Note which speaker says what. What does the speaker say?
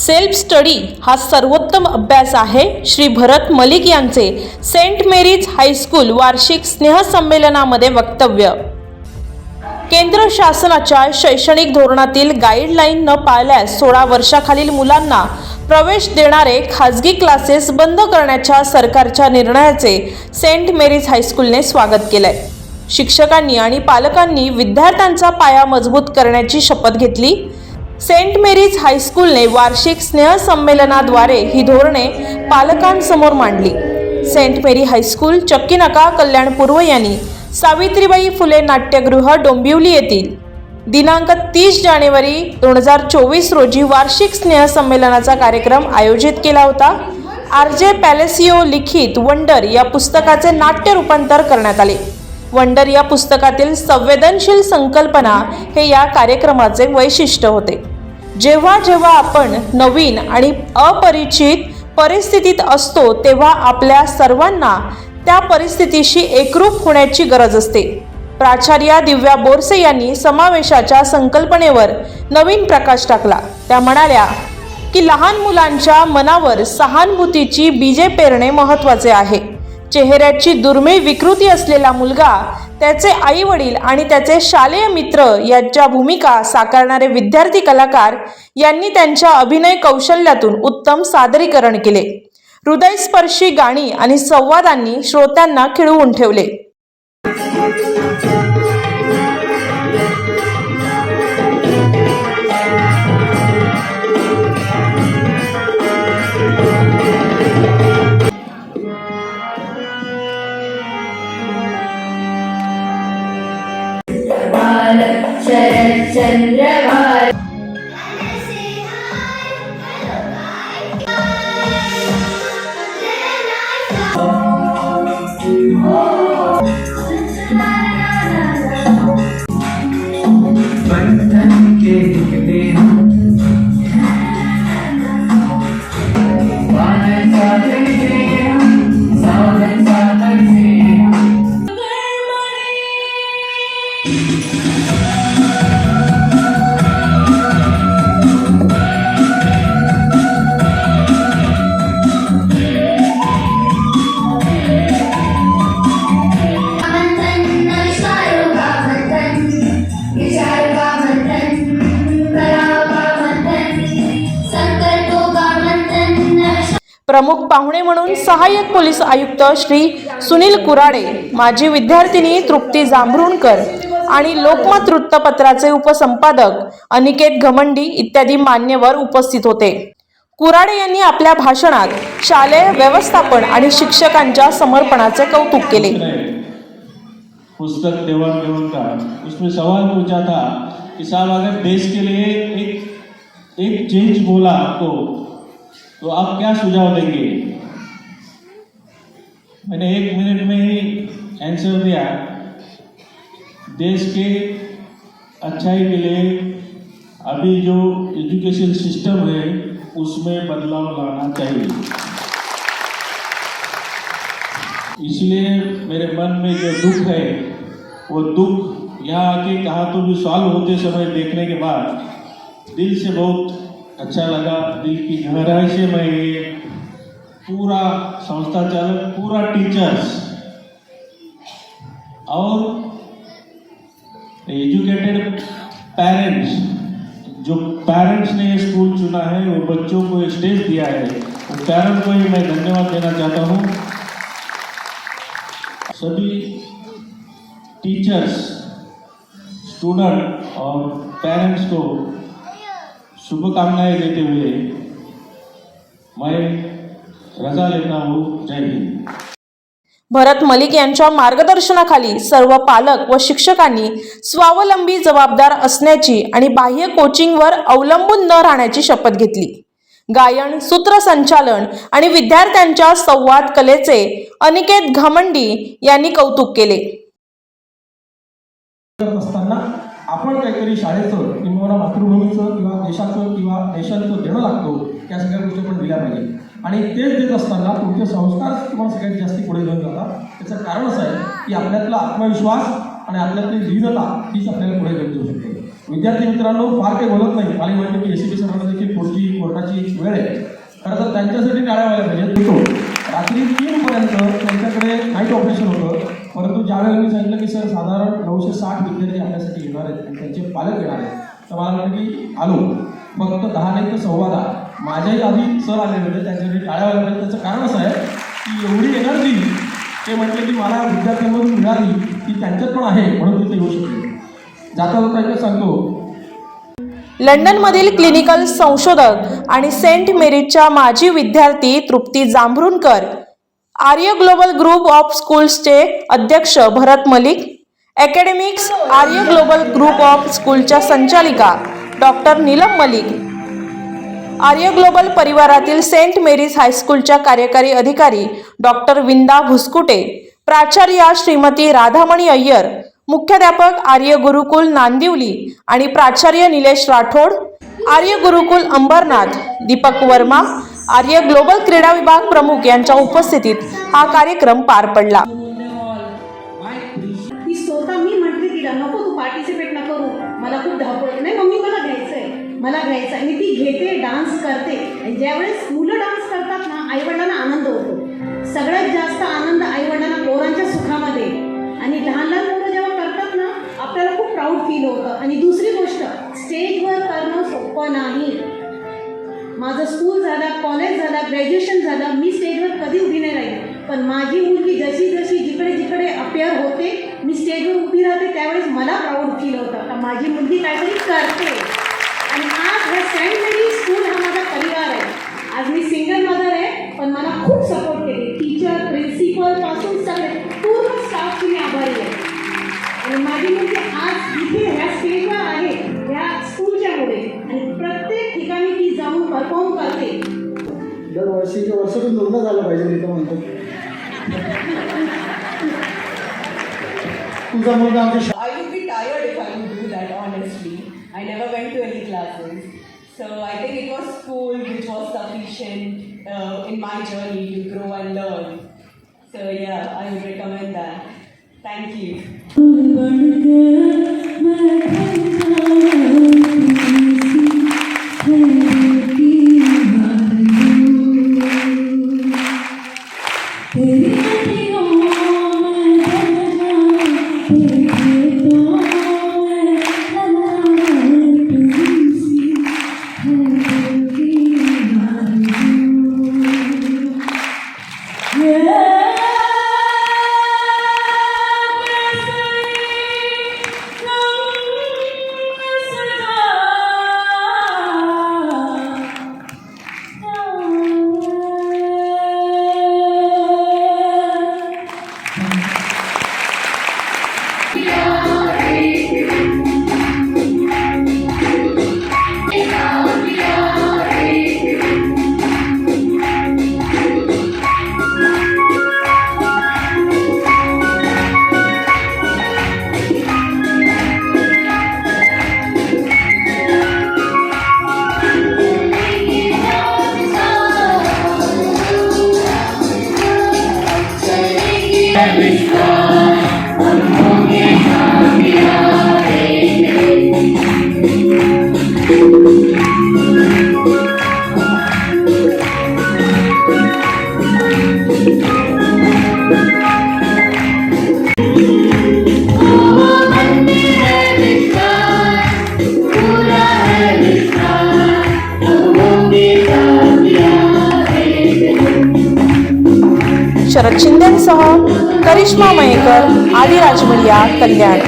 Speaker 1: Self study हा सर्वोत्तम अभ्यास आहे. श्री भरत मलिक यांचे सेंट मेरीज हायस्कूल वार्षिक स्नेहसंमेलनामध्ये वक्तव्य. केंद्र शासनाच्या शैक्षणिक धोरणातील गाईडलाईन न पाळल्यास 16 वर्षाखालील मुलांना प्रवेश देणारे खाजगी क्लासेस बंद करण्याच्या सरकारच्या निर्णयाचे सेंट मेरीज हायस्कूलने स्वागत केलंय. शिक्षकांनी आणि पालकांनी विद्यार्थ्यांचा पाया मजबूत करण्याची शपथ घेतली. सेंट मेरीज हायस्कूलने वार्षिक स्नेहसंमेलनाद्वारे ही धोरणे पालकांसमोर मांडली. सेंट मेरी हायस्कूल चक्कीनाका कल्याण पूर्व यांनी सावित्रीबाई फुले नाट्यगृह डोंबिवली येथील दिनांक 30 जानेवारी 2024 रोजी वार्षिक स्नेहसंमेलनाचा कार्यक्रम आयोजित केला होता. आर.जे. पॅलेसिओ लिखित वंडर या पुस्तकाचे नाट्य रूपांतर करण्यात आले. वंडर या पुस्तकातील संवेदनशील संकल्पना हे या कार्यक्रमाचे वैशिष्ट्य होते. जेव्हा जेव्हा आपण नवीन आणि अपरिचित परिस्थितीत असतो तेव्हा आपल्या सर्वांना त्या परिस्थितीशी एकरूप होण्याची गरज असते. प्राचार्या दिव्या बोरसे यांनी समावेशाच्या संकल्पनेवर नवीन प्रकाश टाकला. त्या म्हणाल्या की लहान मुलांच्या मनावर सहानुभूतीची बीजे पेरणे महत्त्वाचे आहे. चेहऱ्याची दुर्मिळ विकृती असलेला मुलगा, त्याचे आई वडील आणि त्याचे शालेय मित्र यांच्या भूमिका साकारणारे विद्यार्थी कलाकार यांनी त्यांच्या अभिनय कौशल्यातून उत्तम सादरीकरण केले. हृदयस्पर्शी गाणी आणि संवादांनी श्रोत्यांना खिळवून ठेवले.
Speaker 2: चंद्रभार बंधन के
Speaker 1: प्रमुख पाहुणे म्हणून सहाय्यक पोलीस आयुक्त श्री सुनील कुराडे, माजी विद्यार्थिनी तृप्ती जांभरुणकर आणि लोकमत वृत्तपत्राचे उपसंपादक अनिकेत घमंडी इत्यादी मान्यवर उपस्थित होते. कुराडे यांनी आपल्या भाषणात शालेय व्यवस्थापन आणि शिक्षकांच्या समर्पणाचे कौतुक केले.
Speaker 3: पुस्तक देवान का उसमें सवाल पूछा था कि साहब अगर देश के लिए एक चेंज बोला आपको तो आप क्या सुझाव देंगे. मैंने 1 मिनट में ही आंसर दिया. देश के अच्छाई के लिए अभी जो एजुकेशन सिस्टम है उसमें बदलाव लाना चाहिए. इसलिए मेरे मन में जो दुख है वो दुख यहाँ आके कहा तो भी सॉल्व होते समय देखने के बाद दिल से बहुत अच्छा लगा. दिल की गहराई से मैं ये पूरा संस्था चालक, पूरा टीचर्स और एजुकेटेड पेरेंट्स, जो पेरेंट्स ने ये स्कूल चुना है, वो बच्चों को ये स्टेज दिया है, वो पेरेंट्स को ही मैं धन्यवाद देना चाहता हूँ. सभी टीचर्स, स्टूडेंट और पेरेंट्स को शुभकामनाएं देते हुए मैं रजा लेता हूँ. जय हिंद.
Speaker 1: भरत मलिक यांच्या मार्गदर्शनाखाली सर्व पालक व शिक्षकांनी स्वावलंबी जबाबदार असण्याची आणि बाह्य कोचिंगवर अवलंबून न राहण्याची शपथ घेतली. गायन, सूत्रसंचालन आणि विद्यार्थ्यांच्या संवाद कलेचे अनिकेत घमंडी यांनी कौतुक केले.
Speaker 4: आपण काहीतरी शाळेचं किंवा मातृभूमीचं किंवा देशाचं किंवा देशाचं देणं लागतो, या सगळ्या गोष्टी आपण दिल्या पाहिजे. आणि तेच देत असताना तुमचे संस्कार किंवा सगळ्यात जास्त पुढे घेऊन जातात. त्याचं कारण असं आहे की आपल्यातला आत्मविश्वास आणि आपल्यातली दृढता हीच आपल्याला पुढे घेऊन जाऊ शकते. विद्यार्थी मित्रांनो फार काही बोलत नाही, खाली म्हणतो की एसीपी सरांना देखील पुढची कोर्टाची वेळ आहे. खरं तर त्यांच्यासाठी टाळ्या व्हायला पाहिजेत. तो रात्री 3 पर्यंत त्यांच्याकडे नाईट ऑपरेशन होतं, परंतु ज्यावेळेला मी सांगितलं की सर साधारण 960 विद्यार्थी आपल्यासाठी येणार आहेत आणि त्यांचे पालक येणार आहेत, तर मला म्हटलं की आलो, फक्त 10 नाही तर 10:15 माझ्याही आधी सर आले होते, त्यांच्यासाठी टाळ्या व्हायला पाहिजे. त्याचं कारण असं आहे की एवढी एनर्जी ते म्हटलं की मला विद्यार्थ्यांमधून मिळाली ती त्यांच्यात पण आहे, म्हणून तिथे येऊ शकले. जाता जाता एकच सांगतो,
Speaker 1: लंडनमधील क्लिनिकल संशोधक आणि सेंट मेरीजच्या माजी विद्यार्थी Trupti Jambhrunkar, Arya global group of स्कूल्सचे अध्यक्ष Bharat Malik, academics Arya global group of स्कूलच्या संचालिका डॉक्टर नीलम मलिक, आर्य ग्लोबल परिवारातील सेंट मेरीज हायस्कूलच्या कार्यकारी अधिकारी डॉक्टर विंदा भुसकुटे, प्राचार्या श्रीमती राधामणी अय्यर, मुख्याध्यापक आर्य गुरुकुल नांदिवली आणि प्राचार्य निलेश राठोड, आर्य गुरुकुल अंबरनाथ, दीपक वर्मा, आर्य ग्लोबल क्रीडा विभाग प्रमुख यांच्या उपस्थितीत हा कार्यक्रम पार पडला.
Speaker 2: ती स्वतः मी म्हटले तिला नको तू पार्टिसिपेट न करू, मला खूप धावपळ, नाही मम्मी मला घ्यायचं आणि ती घेते, डान्स करते. आणि ज्यावेळेस मुलं डान्स करतात ना, आईवडिलांना आनंद होतो. सगळ्यात जास्त आनंद आईवडिलांना पोरांच्या सुखामध्ये, आणि लहान लहान मुलं जेव्हा करतात ना आपल्याला खूप प्राऊड फील होतं. आणि दुसरी गोष्ट, स्टेजवर करणं सोपं नाही. माझं स्कूल झालं, कॉलेज झालं, ग्रॅज्युएशन झालं, मी स्टेजवर कधी उभी नाही राहिली, पण माझी मुलगी जशी जशी जिकडे जिकडे अपेअर होते, मी स्टेजवर उभी राहते, त्यावेळेस मला प्राऊड फील होतं का माझी मुलगी काहीतरी करते. आणि आज हे सेंट मेरी स्कूल हा माझा परिवार आहे. आज मी सिंगल मदर आहे, पण मला खूप सपोर्ट केले, टीचर, प्रिन्सिपल पासून सगळे पूर्ण स्टाफची मी आभारी आहे. आणि माझी मुलगी आज इथे ह्या स्टेजवर आहे ह्या स्कूलच्या मुळे, आणि प्रत्येक ठिकाणी ती जाऊन परफॉर्म करते.
Speaker 5: दरवर्षीच्या वर्षातून लग्न झालं पाहिजे तिथं म्हणतो. तुझा मुलगा आमच्या
Speaker 6: I would be tired if I would do that, honestly. I never went to any classes. So I think it was school which was sufficient in my journey to grow and learn. So yeah, I would recommend that. Thank you.
Speaker 1: Sharad शिंदेसह Karishma Mayekar, आदी राजमडिया, कल्याण.